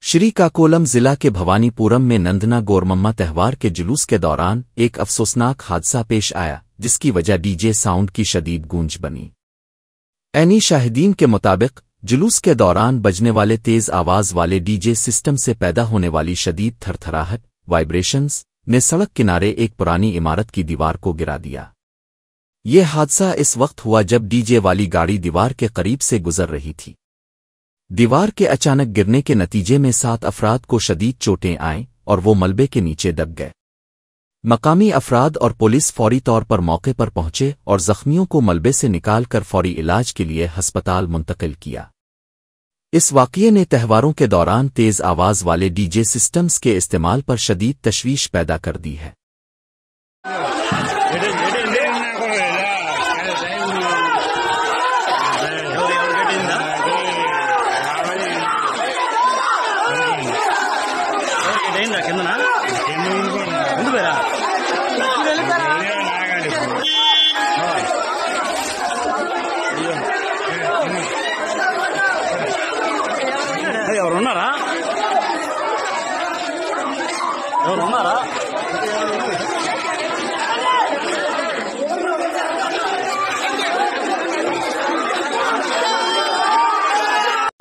Srikakulam ضلع کے بھوانی پورم میں نندنا گورمما تہوار کے جلوس کے دوران ایک افسوسناک حادثہ پیش آیا جس کی وجہ ڈی جے ساؤنڈ کی شدید گونج بنی۔ عینی شاہدین کے مطابق جلوس کے دوران بجنے والے تیز آواز والے ڈی جے سسٹم سے پیدا ہونے والی شدید تھرتھراہٹ وائبریشنز نے سڑک کنارے ایک پرانی عمارت کی دیوار کو گرا دیا۔ یہ حادثہ اس وقت ہوا جب ڈی جے والی گاڑی دیوار کے قریب سے گزر رہی تھی۔ دیوار کے اچانک گرنے کے نتیجے میں 7 افراد کو شدید چوٹیں آئیں اور وہ ملبے کے نیچے دب گئے۔ مقامی افراد اور پولیس فوری طور پر موقع پر پہنچے اور زخمیوں کو ملبے سے نکال کر فوری علاج کے لیے ہسپتال منتقل کیا۔ اس واقعے نے تہواروں کے دوران تیز آواز والے ڈی جے سسٹمز کے استعمال پر شدید تشویش پیدا کر دی ہے۔